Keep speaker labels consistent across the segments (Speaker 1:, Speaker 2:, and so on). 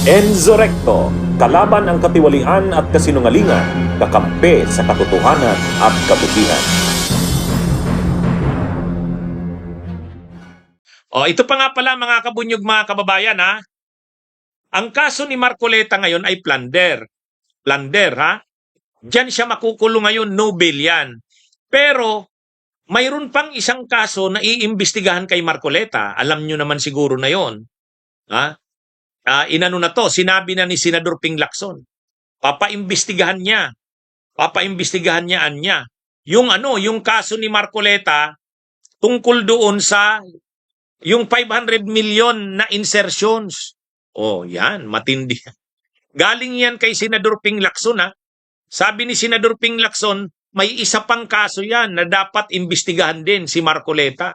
Speaker 1: Enzo Recto, kalaban ang katiwalian at kasinungalingan, kakampi sa katotohanan at kabutihan.
Speaker 2: Ito pa nga pala mga kabunyog mga kababayan ha. Ang kaso ni Marcoleta ngayon ay plunder. Plunder ha. Diyan siya makukulong ngayon, no bail yan. Pero mayroon pang isang kaso na iimbestigahan kay Marcoleta. Alam nyo naman siguro na yon. Ha? Inano na to, sinabi na ni Senador Ping Lacson. Papaimbestigahan niya. Papaimbestigahan niya. Yung kaso ni Marcoleta tungkol doon sa yung 500 million na insertions. Yan, matindi. Galing yan kay Senador Ping Lacson ha. Sabi ni Senador Ping Lacson, may isa pang kaso yan na dapat imbestigahan din si Marcoleta.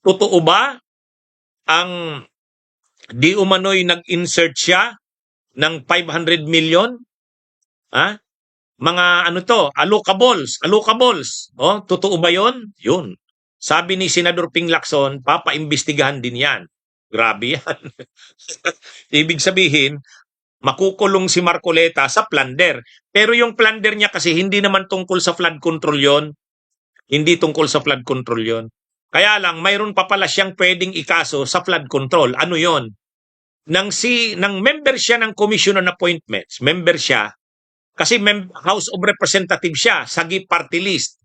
Speaker 2: Totoo ba ang di umano'y nag-insert siya ng 500 million? Ha? Mga allocables. Totoo ba yon? Yun. Sabi ni Senador Ping Lacson, papaimbestigahan din yan. Grabe yan. Ibig sabihin, makukulong si Marcoleta sa plunder. Pero yung plunder niya kasi hindi naman tungkol sa flood control yon. Hindi tungkol sa flood control yon. Kaya lang, mayroon pa pala siyang pwedeng ikaso sa flood control. Ano yon? Nang member siya ng Commission on Appointments, member siya, kasi House of Representatives siya, sagi party list.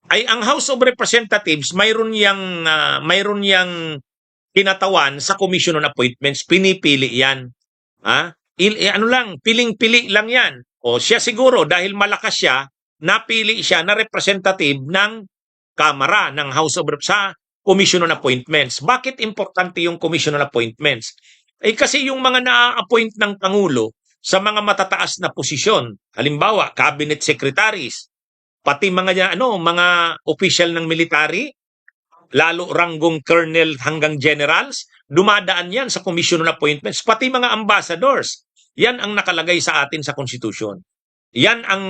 Speaker 2: Ay ang House of Representatives, mayroon yang kinatawan sa Commission on Appointments, pinipili yan. Piling-pili lang yan. Siya siguro, dahil malakas siya, napili siya na representative ng Kamara, ng House of Representatives sa Commission on Appointments. Bakit importante yung Commission on Appointments? Kasi yung mga na-appoint ng Pangulo sa mga matataas na posisyon, halimbawa, cabinet secretaries, pati mga official ng military, lalo ranggong colonel hanggang generals, dumadaan yan sa Commission on Appointments, pati mga ambassadors. Yan ang nakalagay sa atin sa Constitution. Yan ang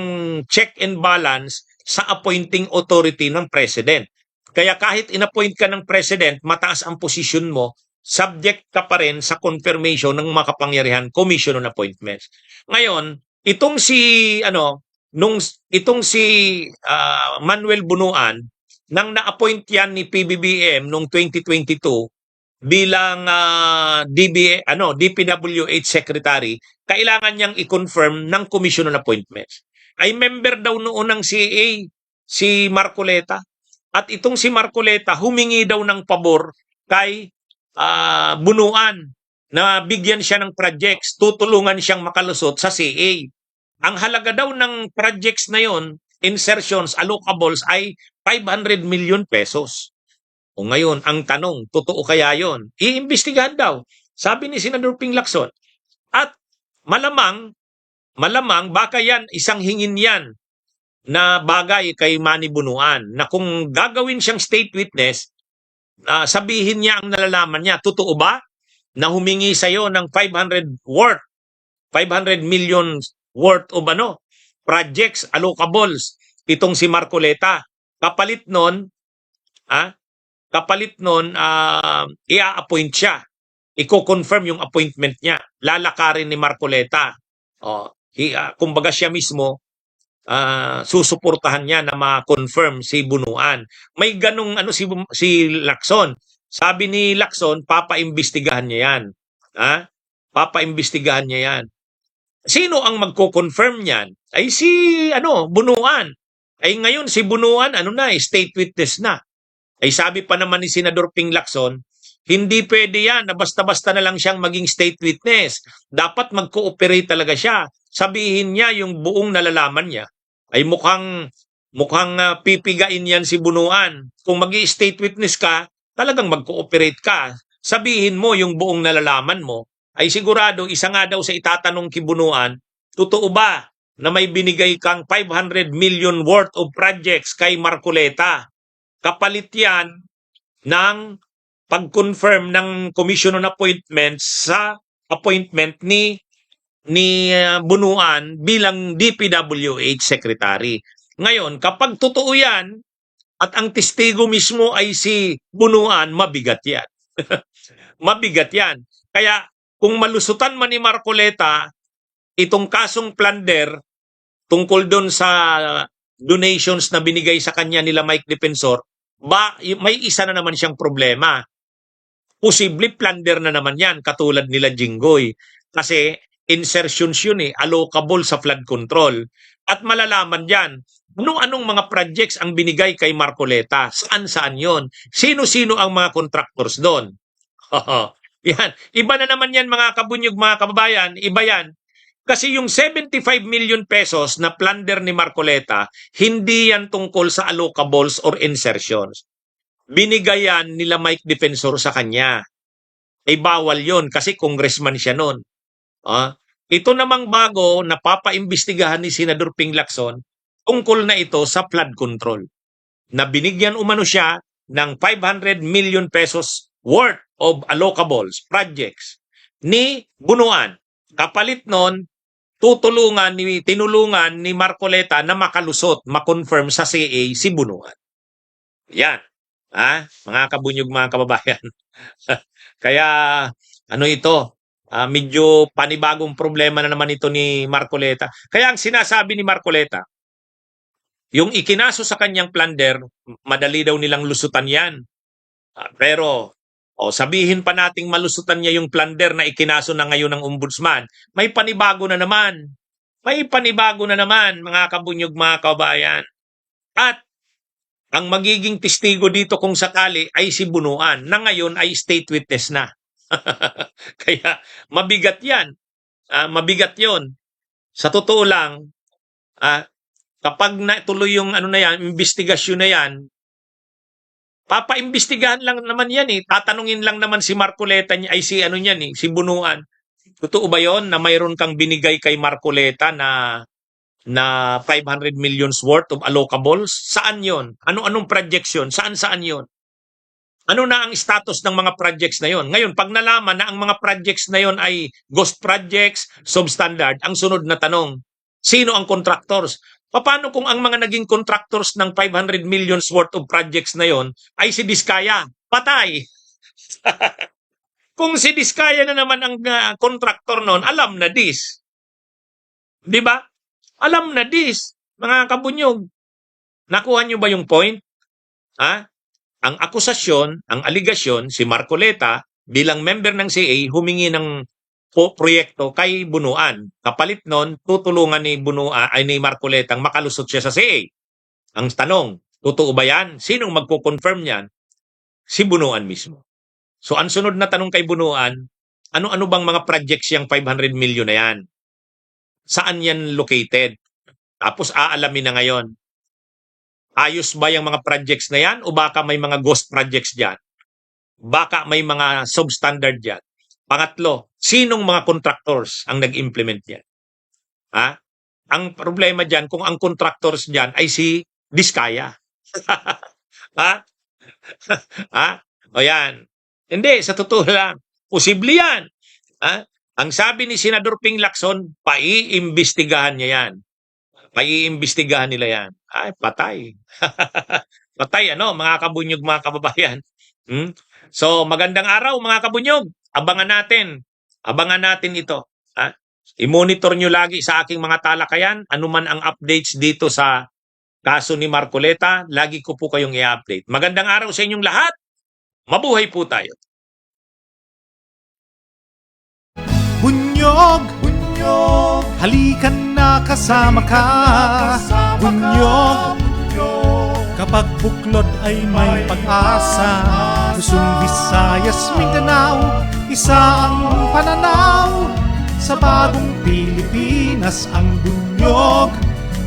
Speaker 2: check and balance sa appointing authority ng President. Kaya kahit inappoint ka ng President, mataas ang posisyon mo, subject ka pa rin sa confirmation ng makapangyarihan Commission on Appointments. Ngayon, itong si Manuel Bunuan, nang na-appoint yan ni PBBM noong 2022 bilang DPWH Secretary, kailangan niyang i-confirm ng Commission on Appointments. Ay member daw noon ng CA si Marcoleta, at itong si Marcoleta humingi daw ng pabor kay Bunuan na bigyan siya ng projects, tutulungan siyang makalusot sa CA. Ang halaga daw ng projects na yon, insertions, allocables, ay 500 million pesos. Ngayon, ang tanong, totoo kaya yon? Iimbestigahan daw, sabi ni Senador Ping Lacson. At malamang, baka yan, isang hingin yan na bagay kay Manny Bunuan, na kung gagawin siyang state witness, sabihin niya ang nalalaman niya. Totoo ba na humingi sa'yo ng 500 million worth of projects, allocables, itong si Marcoleta. Kapalit nun, ia-appoint siya. Iko-confirm yung appointment niya. Lalakarin ni Marcoleta. Kumbaga siya mismo, susuportahan niya na ma-confirm si Bunuan. May ganong si Lacson. Sabi ni Lacson, papaimbestigahan niya yan. Papaimbestigahan niya yan. Sino ang magko-confirm niyan? Ay si Bunuan. Ay ngayon si Bunuan state witness na. Ay sabi pa naman ni Senador Ping Lacson, hindi pwede yan na basta-basta na lang siyang maging state witness. Dapat mag-cooperate talaga siya. Sabihin niya yung buong nalalaman niya. Ay mukhang pipigain yan si Bunuan. Kung mag-i-state witness ka, talagang mag-cooperate ka. Sabihin mo yung buong nalalaman mo. Ay sigurado, isa nga daw sa itatanong kay Bunuan, totoo ba na may binigay kang 500 million worth of projects kay Marcoleta? Kapalit yan ng pag-confirm ng Commission on Appointments sa appointment ni Bunuan bilang DPWH Secretary. Ngayon, kapag totoo yan, at ang testigo mismo ay si Bunuan, mabigat yan. Mabigat yan. Kaya, kung malusutan man ni Marcoleta itong kasong plunder tungkol doon sa donations na binigay sa kanya nila Mike Defensor, may isa na naman siyang problema. Posible plunder na naman yan, katulad nila Jinggoy. Kasi insertions yun allocable sa flood control. At malalaman yan, anong mga projects ang binigay kay Marcoleta? Saan yon? Sino-sino ang mga contractors doon? Yan. Iba na naman yan mga kabunyog, mga kababayan. Iba yan. Kasi yung 75 million pesos na plunder ni Marcoleta, hindi yan tungkol sa allocables or insertions. Binigayan nila Mike Defensor sa kanya. Bawal yon kasi congressman siya noon. Ito namang bago na papaimbestigahan ni Senador Ping Lacson, tungkol na ito sa flood control. Na binigyan umano siya ng 500 million pesos worth of allocables, projects, ni Bunuan. Kapalit nun, tinulungan ni Marcoleta na makalusot, makonfirm sa CA si Bunuan. Yan. Mga kabunyog, mga kababayan. Kaya, ito? Medyo panibagong problema na naman ito ni Marcoleta. Kaya ang sinasabi ni Marcoleta, yung ikinaso sa kanyang plunder, madali daw nilang lusutan yan. Pero, sabihin pa nating malusutan niya yung plunder na ikinaso na ngayon ng ombudsman, may panibago na naman. May panibago na naman, mga kabunyog, mga kababayan. At, ang magiging testigo dito kung sakali ay si Bunuan, na ngayon ay state witness na. Kaya mabigat yan. Mabigat yon. Sa totoo lang, kapag natuloy yung investigasyon na yan, papaimbestigahan lang naman yan Tatanungin lang naman si Marcoleta niya, ay si Bunuan. Totoo ba yon na mayroon kang binigay kay Marcoleta na 500 millions worth of allocables? Saan yon? Anong projects yun? Saan yon? Ano na ang status ng mga projects na yon? Ngayon, pag nalaman na ang mga projects na yon ay ghost projects, substandard, ang sunod na tanong, sino ang contractors? Paano kung ang mga naging contractors ng 500 millions worth of projects na yon ay si Diskaya? Patay! Kung si Diskaya na naman ang contractor noon, alam na this. Di ba? Alam na this, mga kabunyog. Nakuha nyo ba yung point? Ang akusasyon, ang aligasyon, si Marcoleta bilang member ng CA humingi ng proyekto kay Bunuan. Kapalit nun, tutulungan ni Marcoleta ang makalusot siya sa CA. Ang tanong, totoo ba yan? Sinong magko-confirm yan? Si Bunuan mismo. So ang sunod na tanong kay Bunuan, ano bang mga projects yung 500 million na yan? Saan yan located? Tapos aalamin na ngayon. Ayos ba yung mga projects na yan o baka may mga ghost projects dyan? Baka may mga substandard dyan. Pangatlo, sinong mga contractors ang nag-implement yan? Ang problema dyan, kung ang contractors dyan ay si Diskaya. O yan. Hindi, sa totoo lang. Posible yan. Ang sabi ni Senador Ping Lacson, paiimbestigahan niya yan. Paiimbestigahan nila yan. Ay, patay. Patay, mga kabunyog, mga kababayan. So, magandang araw, mga kabunyog. Abangan natin ito. I-monitor nyo lagi sa aking mga talakayan. Ano man ang updates dito sa kaso ni Marcoleta, lagi ko po kayong i-update. Magandang araw sa inyong lahat. Mabuhay po tayo.
Speaker 3: Bunyog, bunyog, halikan na kasama ka. Bunyog, kapag buklod ay may pag-asa. Luzon, Visayas, Mindanao, isa ang pananaw. Sa bagong Pilipinas ang bunyog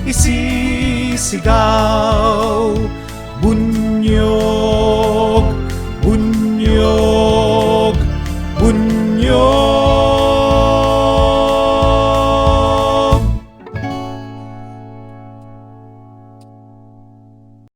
Speaker 3: isisigaw. Bunyog,